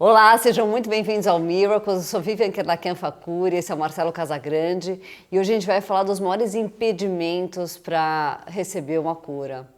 Olá, sejam muito bem-vindos ao Miracles. Eu sou Vivian Kerlakian Facuri, esse é o Marcelo Casagrande e hoje a gente vai falar dos maiores impedimentos para receber uma cura.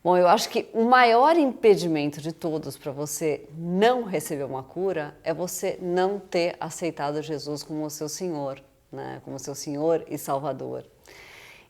Bom, eu acho que o maior impedimento de todos para você não receber uma cura é você não ter aceitado Jesus como o seu Senhor, né? Como seu Senhor e Salvador.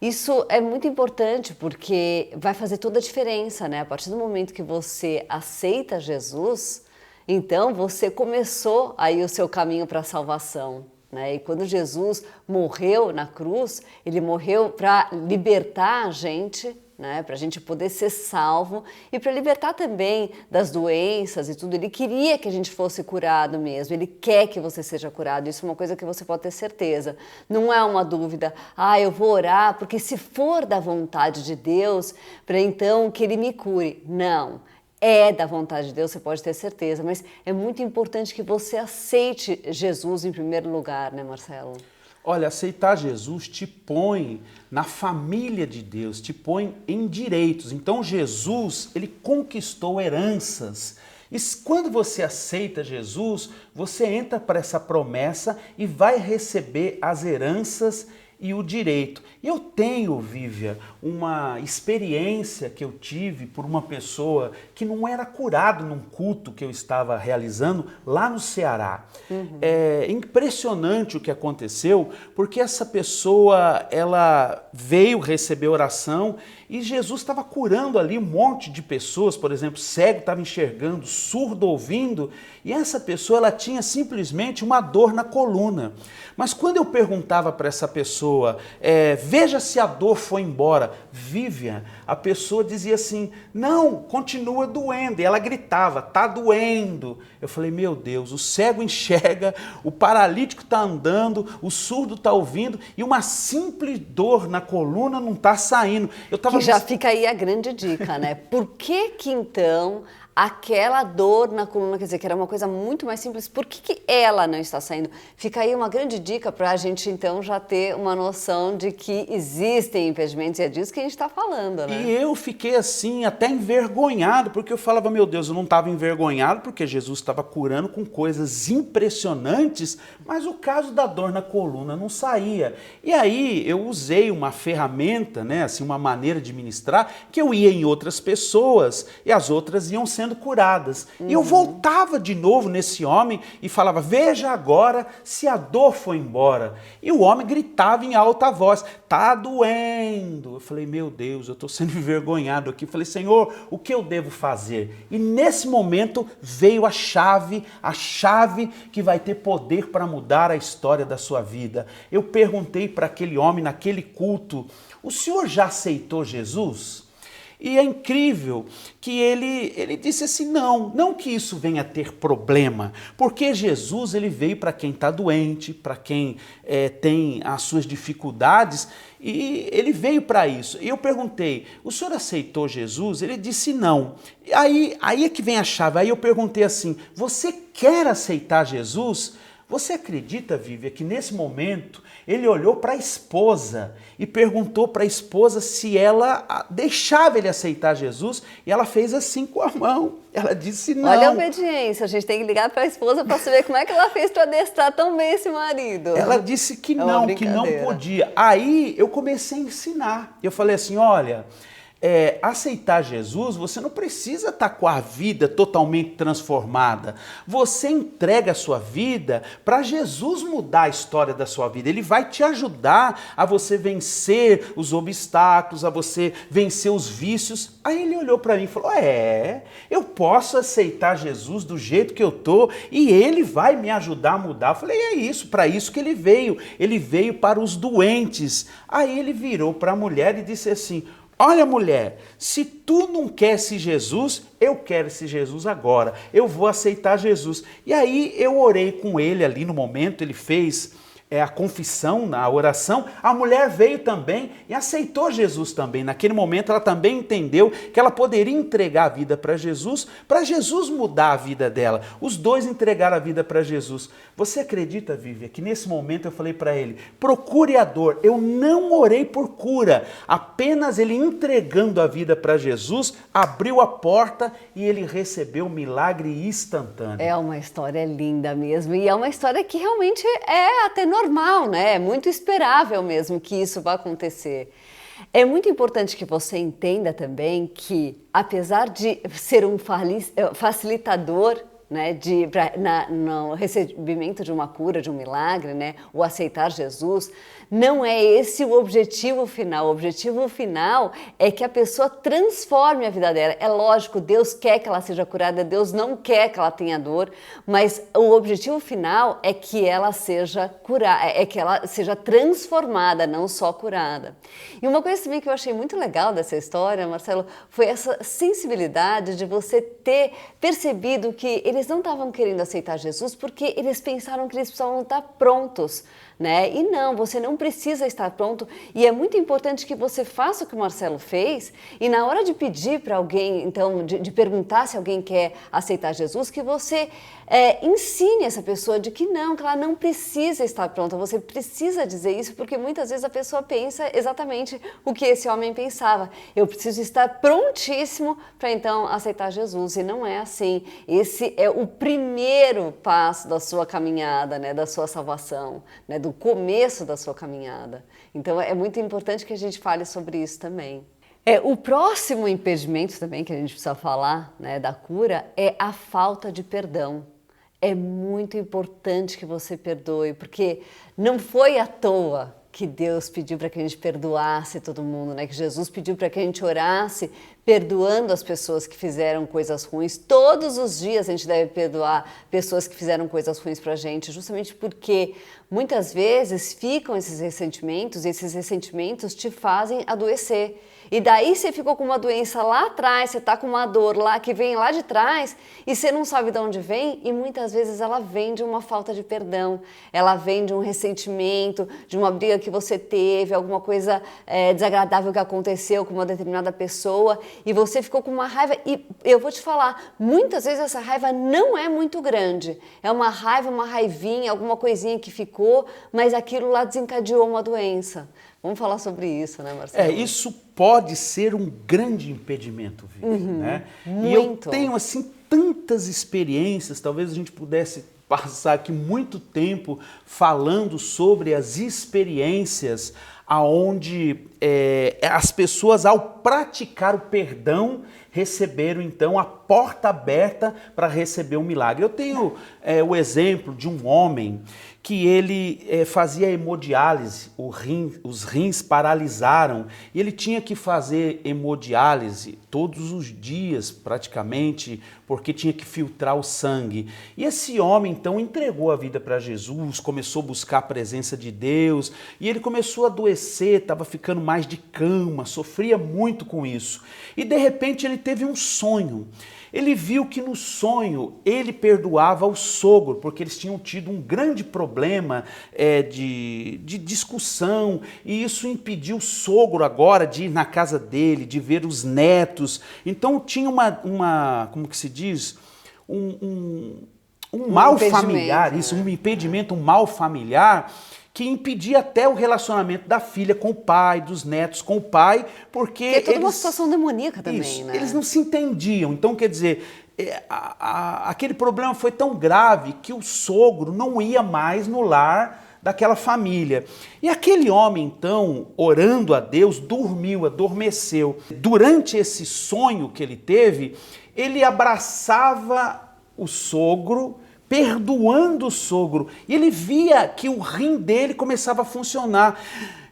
Isso é muito importante porque vai fazer toda a diferença, né? A partir do momento que você aceita Jesus, então você começou aí o seu caminho para a salvação, né? E quando Jesus morreu na cruz, ele morreu para libertar a gente, né? Para a gente poder ser salvo e para libertar também das doenças e tudo. Ele queria que a gente fosse curado mesmo, ele quer que você seja curado. Isso é uma coisa que você pode ter certeza. Não é uma dúvida, eu vou orar porque se for da vontade de Deus, para então que ele me cure. Não. É da vontade de Deus, você pode ter certeza, mas é muito importante que você aceite Jesus em primeiro lugar, né, Marcelo? Olha, aceitar Jesus te põe na família de Deus, te põe em direitos. Então Jesus, ele conquistou heranças. E quando você aceita Jesus, você entra para essa promessa e vai receber as heranças e o direito. E eu tenho, Vívia, uma experiência que eu tive por uma pessoa que não era curado num culto que eu estava realizando lá no Ceará. É impressionante o que aconteceu, porque essa pessoa, ela veio receber oração e Jesus estava curando ali um monte de pessoas, por exemplo, cego estava enxergando, surdo ouvindo, e essa pessoa ela tinha simplesmente uma dor na coluna. Mas quando eu perguntava para essa pessoa, veja se a dor foi embora, Vivian, a pessoa dizia assim, não, continua doendo, e ela gritava, tá doendo. Eu falei, meu Deus, o cego enxerga, o paralítico está andando, o surdo está ouvindo, e uma simples dor na coluna não está saindo. Que já fica aí a grande dica, né? Por que que então aquela dor na coluna, quer dizer, que era uma coisa muito mais simples, por que que ela não está saindo? Fica aí uma grande dica para a gente então já ter uma noção de que existem impedimentos e é disso que a gente está falando, né? E eu fiquei assim, até envergonhado, porque eu falava, meu Deus, eu não estava envergonhado porque Jesus estava curando com coisas impressionantes, mas o caso da dor na coluna não saía. E aí eu usei uma ferramenta, né, assim, uma maneira de ministrar, que eu ia em outras pessoas e as outras iam sendo curadas. E eu voltava de novo nesse homem e falava, veja agora se a dor foi embora. E o homem gritava em alta voz, tá doendo. Eu falei, meu Deus, eu estou sendo envergonhado aqui. Eu falei, Senhor, o que eu devo fazer? E nesse momento veio a chave que vai ter poder para mudar a história da sua vida. Eu perguntei para aquele homem naquele culto, o senhor já aceitou Jesus? E é incrível que ele disse assim, não que isso venha a ter problema, porque Jesus ele veio para quem está doente, para quem tem as suas dificuldades, e ele veio para isso. E eu perguntei, o senhor aceitou Jesus? Ele disse não. Aí é que vem a chave, aí eu perguntei assim, você quer aceitar Jesus? Você acredita, Vívia, que nesse momento ele olhou para a esposa e perguntou para a esposa se ela deixava ele aceitar Jesus e ela fez assim com a mão. Ela disse não. Olha a obediência, a gente tem que ligar para a esposa para saber como é que ela fez para adestrar tão bem esse marido. Ela disse que não podia. Aí eu comecei a ensinar. Eu falei assim, olha... aceitar Jesus, você não precisa estar com a vida totalmente transformada. Você entrega a sua vida para Jesus mudar a história da sua vida. Ele vai te ajudar a você vencer os obstáculos, a você vencer os vícios. Aí ele olhou para mim e falou, eu posso aceitar Jesus do jeito que eu tô e ele vai me ajudar a mudar. Eu falei, é isso, para isso que ele veio. Ele veio para os doentes. Aí ele virou para a mulher e disse assim, olha, mulher, se tu não quer esse Jesus, eu quero esse Jesus agora. Eu vou aceitar Jesus. E aí eu orei com ele ali no momento, ele fez a confissão, a oração, a mulher veio também e aceitou Jesus também. Naquele momento ela também entendeu que ela poderia entregar a vida para Jesus mudar a vida dela. Os dois entregaram a vida para Jesus. Você acredita, Vívia, que nesse momento eu falei para ele, procure a dor. Eu não orei por cura, apenas ele entregando a vida para Jesus, abriu a porta e ele recebeu um milagre instantâneo. É uma história linda mesmo, e é uma história que realmente é até normal, né? É muito esperável mesmo que isso vá acontecer. É muito importante que você entenda também que, apesar de ser um facilitador, né, no recebimento de uma cura, de um milagre, né, o aceitar Jesus, não é esse o objetivo final. O objetivo final é que a pessoa transforme a vida dela. É lógico, Deus quer que ela seja curada, Deus não quer que ela tenha dor, mas o objetivo final é que ela seja curada, é que ela seja transformada, não só curada. E uma coisa também que eu achei muito legal dessa história, Marcelo, foi essa sensibilidade de você ter percebido que eles não estavam querendo aceitar Jesus porque eles pensaram que eles precisavam estar prontos, né? E não, você não precisa estar pronto, e é muito importante que você faça o que o Marcelo fez, e na hora de pedir para alguém, então, de perguntar se alguém quer aceitar Jesus, que você ensine essa pessoa de que ela não precisa estar pronta. Você precisa dizer isso, porque muitas vezes a pessoa pensa exatamente o que esse homem pensava. Eu preciso estar prontíssimo para então aceitar Jesus, e não é assim. Esse é o primeiro passo da sua caminhada, né, da sua salvação, né, do começo da sua caminhada. Então é muito importante que a gente fale sobre isso também. O próximo impedimento também que a gente precisa falar, né, da cura é a falta de perdão. É muito importante que você perdoe, porque não foi à toa que Deus pediu para que a gente perdoasse todo mundo, né? Que Jesus pediu para que a gente orasse perdoando as pessoas que fizeram coisas ruins. Todos os dias a gente deve perdoar pessoas que fizeram coisas ruins para a gente, justamente porque muitas vezes ficam esses ressentimentos, e esses ressentimentos te fazem adoecer. E daí você ficou com uma doença lá atrás, você está com uma dor lá que vem lá de trás e você não sabe de onde vem, e muitas vezes ela vem de uma falta de perdão, ela vem de um ressentimento, de uma briga que você teve, alguma coisa desagradável que aconteceu com uma determinada pessoa e você ficou com uma raiva. E eu vou te falar, muitas vezes essa raiva não é muito grande, é uma raiva, uma raivinha, alguma coisinha que ficou, mas aquilo lá desencadeou uma doença. Vamos falar sobre isso, né, Marcelo? Isso pode ser um grande impedimento, Vivi, né? Muito. E eu tenho, assim, tantas experiências, talvez a gente pudesse passar aqui muito tempo falando sobre as experiências aonde as pessoas, ao praticar o perdão, receberam então a porta aberta para receber um milagre. Eu tenho o exemplo de um homem que ele fazia hemodiálise, os rins paralisaram e ele tinha que fazer hemodiálise todos os dias praticamente, porque tinha que filtrar o sangue. E esse homem então entregou a vida para Jesus, começou a buscar a presença de Deus e ele começou a adoecer, estava ficando mais de cama, sofria muito com isso. E de repente ele teve um sonho. Ele viu que no sonho ele perdoava o sogro, porque eles tinham tido um grande problema de discussão, e isso impediu o sogro agora de ir na casa dele, de ver os netos. Então tinha como que se diz? Um mal familiar, né? um impedimento, um mal familiar, que impedia até o relacionamento da filha com o pai, dos netos com o pai, porque é toda uma situação demoníaca também, isso, né? Eles não se entendiam. Então, quer dizer, aquele problema foi tão grave que o sogro não ia mais no lar daquela família. E aquele homem, então, orando a Deus, dormiu, adormeceu. Durante esse sonho que ele teve, ele abraçava o sogro, perdoando o sogro, e ele via que o rim dele começava a funcionar.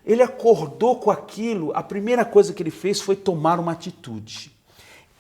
Ele acordou com aquilo, a primeira coisa que ele fez foi tomar uma atitude.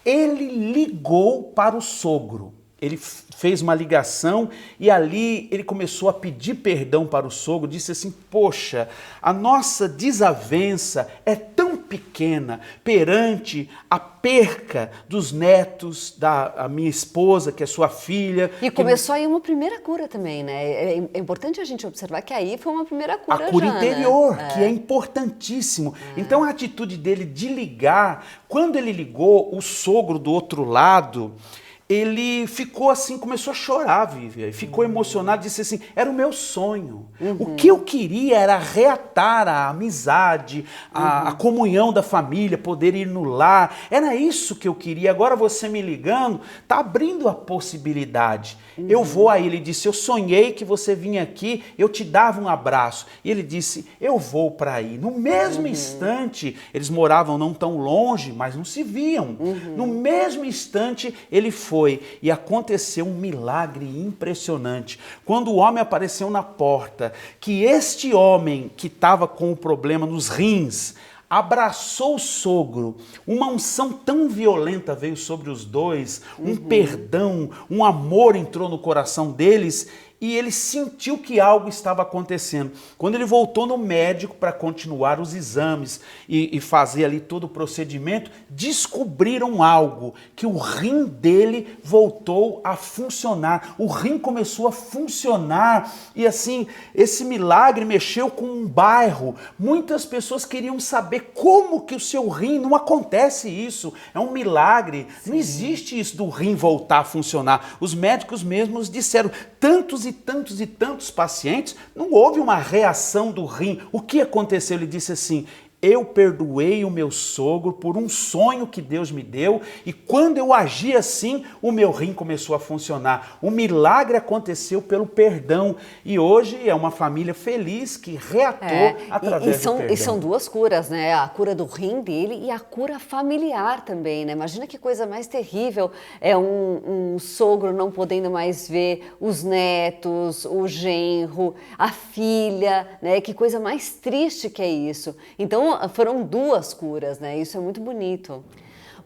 Ele ligou para o sogro, ele fez uma ligação e ali ele começou a pedir perdão para o sogro, disse assim: poxa, a nossa desavença é tão pequena, perante a perca dos netos da minha esposa, que é sua filha. E começou aí uma primeira cura também, né? É importante a gente observar que aí foi uma primeira cura. A cura já, interior, né? que é importantíssimo. Então a atitude dele de ligar, quando ele ligou, o sogro do outro lado, ele ficou assim, começou a chorar, Vivian, ficou emocionado, disse assim, era o meu sonho. O que eu queria era reatar a amizade, a comunhão da família, poder ir no lar, era isso que eu queria. Agora você me ligando, tá abrindo a possibilidade. Eu vou aí, ele disse, eu sonhei que você vinha aqui, eu te dava um abraço. E ele disse, eu vou para aí. No mesmo instante, eles moravam não tão longe, mas não se viam. No mesmo instante, ele foi e aconteceu um milagre impressionante. Quando o homem apareceu na porta, que este homem que estava com o problema nos rins, abraçou o sogro, uma unção tão violenta veio sobre os dois, um perdão, um amor entrou no coração deles e ele sentiu que algo estava acontecendo. Quando ele voltou no médico para continuar os exames e fazer ali todo o procedimento, descobriram algo, que o rim dele voltou a funcionar. O rim começou a funcionar e assim, esse milagre mexeu com um bairro. Muitas pessoas queriam saber como que o seu rim, não acontece isso, é um milagre. Sim. Não existe isso do rim voltar a funcionar. Os médicos mesmos disseram, tantos e tantos pacientes, não houve uma reação do rim. O que aconteceu? Ele disse assim, eu perdoei o meu sogro por um sonho que Deus me deu e quando eu agi assim, o meu rim começou a funcionar. O milagre aconteceu pelo perdão e hoje é uma família feliz que reatou através do perdão. E são duas curas, né? A cura do rim dele e a cura familiar também, né? Imagina que coisa mais terrível é um sogro não podendo mais ver os netos, o genro, a filha, né? Que coisa mais triste que é isso. Então, foram duas curas, né? Isso é muito bonito.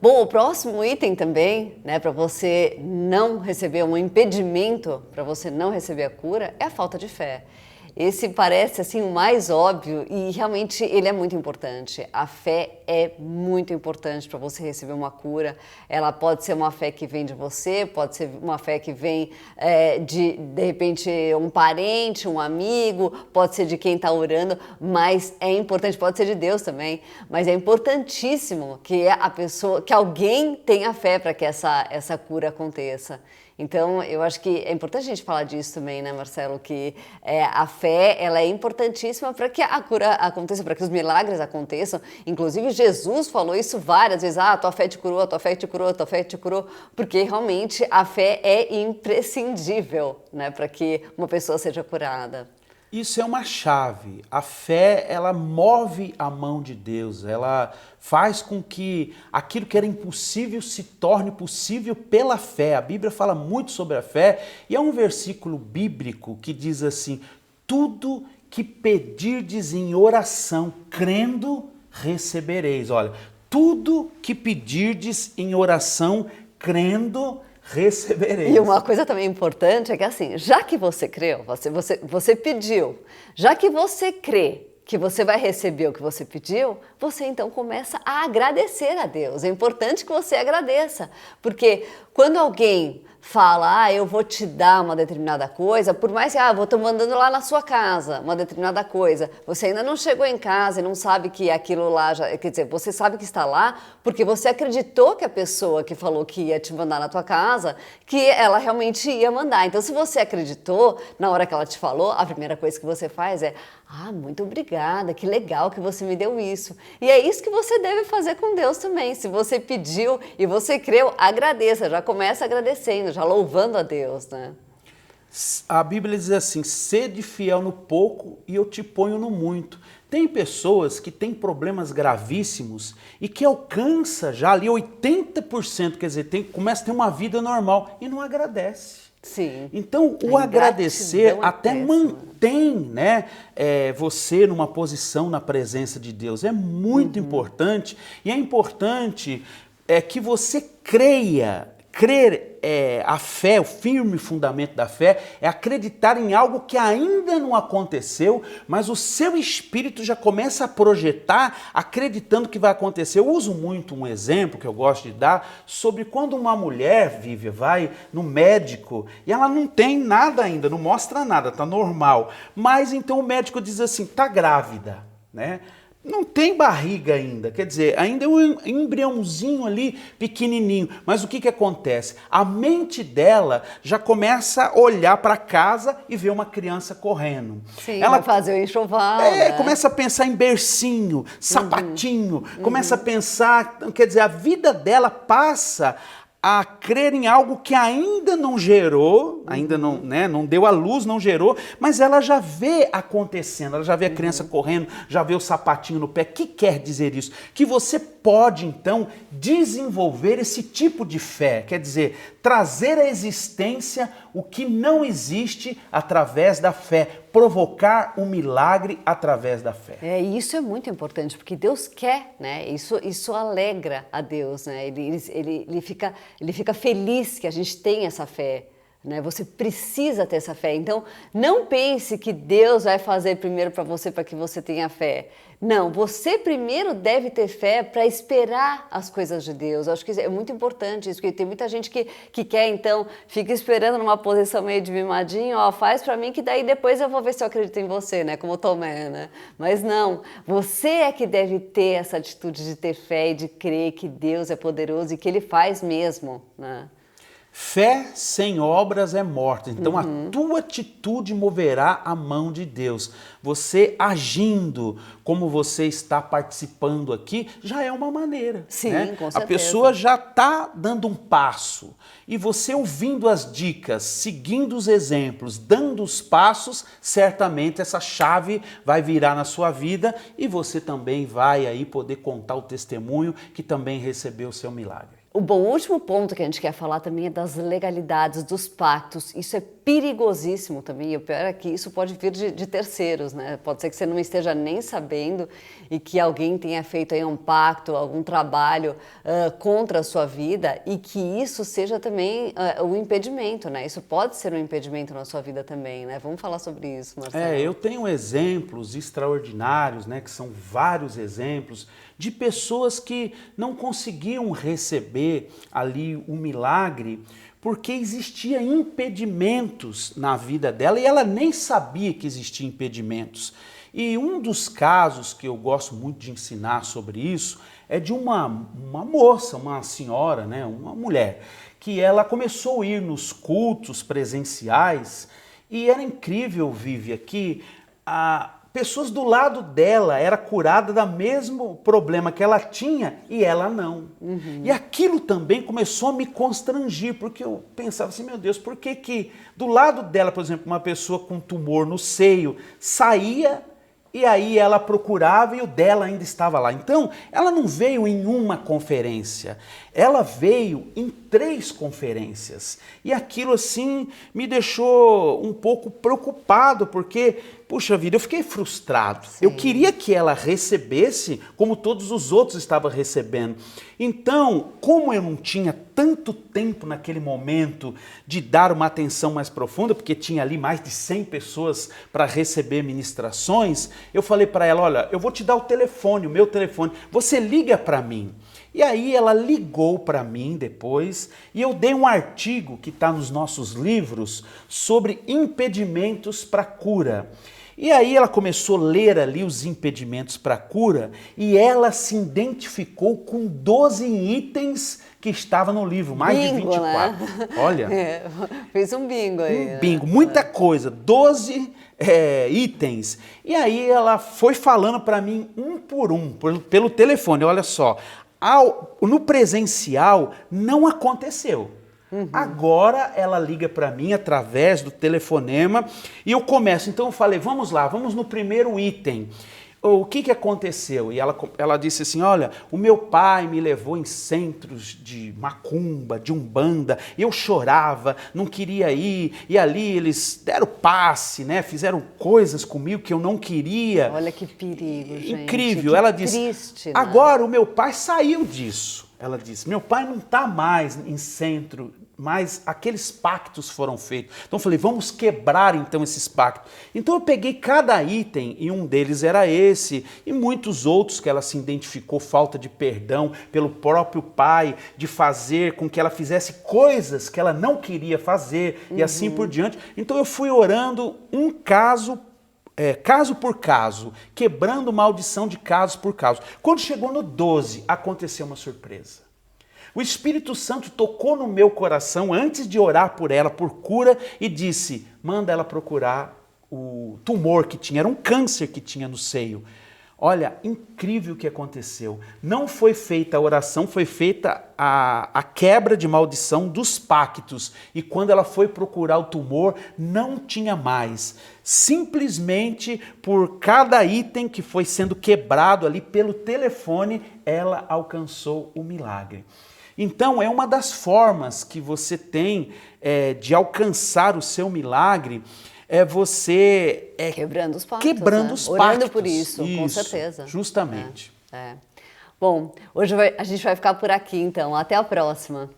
Bom, o próximo item também, né, para você não receber um impedimento, para você não receber a cura, é a falta de fé. Esse parece assim o mais óbvio e realmente ele é muito importante. A fé é muito importante para você receber uma cura. Ela pode ser uma fé que vem de você, pode ser uma fé que vem de repente, um parente, um amigo, pode ser de quem está orando, mas é importante, pode ser de Deus também, mas é importantíssimo que a pessoa, que alguém tenha fé para que essa cura aconteça. Então, eu acho que é importante a gente falar disso também, né, Marcelo? Que a fé, ela é importantíssima para que a cura aconteça, para que os milagres aconteçam. Inclusive, Jesus falou isso várias vezes. Ah, tua fé te curou, tua fé te curou, tua fé te curou. Porque, realmente, a fé é imprescindível, né, para que uma pessoa seja curada. Isso é uma chave. A fé, ela move a mão de Deus, ela faz com que aquilo que era impossível se torne possível pela fé. A Bíblia fala muito sobre a fé e é um versículo bíblico que diz assim, tudo que pedirdes em oração, crendo, recebereis. Olha, tudo que pedirdes em oração, crendo, recebereis. E uma coisa também importante é que assim, já que você creu, você pediu, já que você crê que você vai receber o que você pediu, você então começa a agradecer a Deus. É importante que você agradeça, porque quando alguém fala, eu vou te dar uma determinada coisa, por mais que, vou estar mandando lá na sua casa uma determinada coisa, você ainda não chegou em casa e não sabe que aquilo lá, quer dizer, você sabe que está lá porque você acreditou que a pessoa que falou que ia te mandar na tua casa, que ela realmente ia mandar. Então, se você acreditou, na hora que ela te falou, a primeira coisa que você faz é, muito obrigada, que legal que você me deu isso. E é isso que você deve fazer com Deus também. Se você pediu e você creu, agradeça, já começa agradecendo, já louvando a Deus, né? A Bíblia diz assim, sede fiel no pouco e eu te ponho no muito. Tem pessoas que têm problemas gravíssimos e que alcança já ali 80%, quer dizer, começa a ter uma vida normal e não agradece. Sim. Então, o agradecer até mantém, né, você numa posição na presença de Deus. É muito importante e é importante que você creia crer, a fé, o firme fundamento da fé, é acreditar em algo que ainda não aconteceu, mas o seu espírito já começa a projetar, acreditando que vai acontecer. Eu uso muito um exemplo que eu gosto de dar, sobre quando uma mulher, Vivian, vai no médico e ela não tem nada ainda, não mostra nada, tá normal. Mas então o médico diz assim, tá grávida, né? Não tem barriga ainda, quer dizer, ainda é um embriãozinho ali pequenininho. Mas o que acontece? A mente dela já começa a olhar para casa e ver uma criança correndo. Sim, ela vai fazer o enxoval. Né? Começa a pensar em bercinho, sapatinho, começa a pensar, quer dizer, a vida dela passa a crer em algo que ainda não gerou, ainda não, né, não deu à luz, não gerou, mas ela já vê acontecendo, ela já vê a criança correndo, já vê o sapatinho no pé. O que quer dizer isso? Que você pode, então, desenvolver esse tipo de fé, quer dizer, trazer à existência o que não existe através da fé, provocar um milagre através da fé. Isso é muito importante, porque Deus quer, né? Isso alegra a Deus, né? Ele fica feliz que a gente tenha essa fé, né? Você precisa ter essa fé. Então, não pense que Deus vai fazer primeiro para você para que você tenha fé. Não, você primeiro deve ter fé para esperar as coisas de Deus. Eu acho que é muito importante isso, porque tem muita gente que quer, então, fica esperando numa posição meio de mimadinho, ó, faz para mim que daí depois eu vou ver se eu acredito em você, né, como Tomé, né? Mas não, você é que deve ter essa atitude de ter fé e de crer que Deus é poderoso e que Ele faz mesmo, né? Fé sem obras é morta. Então a tua atitude moverá a mão de Deus. Você agindo como você está participando aqui já é uma maneira. Sim, né? com certeza. A pessoa já está dando um passo. E você ouvindo as dicas, seguindo os exemplos, dando os passos, certamente essa chave vai virar na sua vida e você também vai aí poder contar o testemunho que também recebeu o seu milagre. O último ponto que a gente quer falar também é das legalidades, dos pactos. Isso é perigosíssimo também, e o pior é que isso pode vir de terceiros, né? Pode ser que você não esteja nem sabendo e que alguém tenha feito aí um pacto, algum trabalho contra a sua vida e que isso seja também um impedimento, né? Isso pode ser um impedimento na sua vida também, né? Vamos falar sobre isso, Marcelo. Eu tenho exemplos extraordinários, né? Que são vários exemplos de pessoas que não conseguiam receber ali o milagre porque existia impedimentos na vida dela e ela nem sabia que existia impedimentos. E um dos casos que eu gosto muito de ensinar sobre isso é de uma moça, uma senhora, né, uma mulher, que ela começou a ir nos cultos presenciais e era incrível, Vivi, que pessoas do lado dela era curada do mesmo problema que ela tinha e ela não. E aquilo também começou a me constrangir, porque eu pensava assim, meu Deus, por que do lado dela, por exemplo, uma pessoa com tumor no seio saía e aí ela procurava e o dela ainda estava lá. Então, ela não veio em uma conferência, ela veio em 3 conferências. E aquilo assim me deixou um pouco preocupado, porque, puxa vida, eu fiquei frustrado. Sim. Eu queria que ela recebesse como todos os outros estavam recebendo. Então, como eu não tinha tanto tempo naquele momento de dar uma atenção mais profunda, porque tinha ali mais de 100 pessoas para receber ministrações, eu falei para ela, olha, eu vou te dar o telefone, o meu telefone, você liga para mim. E aí ela ligou para mim depois e eu dei um artigo que está nos nossos livros sobre impedimentos para cura. E aí ela começou a ler ali os impedimentos para cura e ela se identificou com 12 itens que estavam no livro, mais bingo, de 24. Né? Olha. Fez um bingo aí. Um bingo, muita coisa, 12 itens. E aí ela foi falando para mim um por um, pelo telefone, olha só. No presencial não aconteceu. Agora ela liga para mim através do telefonema e eu começo. Então eu falei, vamos lá, vamos no primeiro item. O que aconteceu? E ela disse assim, olha, o meu pai me levou em centros de macumba, de umbanda, eu chorava, não queria ir, e ali eles deram passe, né? Fizeram coisas comigo que eu não queria. Olha que perigo, gente. Incrível. Que ela disse, triste, né? Agora o meu pai saiu disso. Ela disse, meu pai não está mais em centro, mas aqueles pactos foram feitos. Então eu falei, vamos quebrar então esses pactos. Então eu peguei cada item, e um deles era esse, e muitos outros que ela se identificou, falta de perdão pelo próprio pai, de fazer com que ela fizesse coisas que ela não queria fazer, e assim por diante. Então eu fui orando um caso por caso, quebrando maldição de caso por caso. Quando chegou no 12, aconteceu uma surpresa. O Espírito Santo tocou no meu coração antes de orar por ela, por cura, e disse, manda ela procurar o tumor que tinha, era um câncer que tinha no seio. Olha, incrível o que aconteceu. Não foi feita a oração, foi feita a quebra de maldição dos pactos. E quando ela foi procurar o tumor, não tinha mais. Simplesmente por cada item que foi sendo quebrado ali pelo telefone, ela alcançou o milagre. Então, é uma das formas que você tem de alcançar o seu milagre, é você quebrando os pactos, quebrando né? os Orando pactos. por isso, com certeza. Justamente. Bom, hoje a gente vai ficar por aqui então. Até a próxima.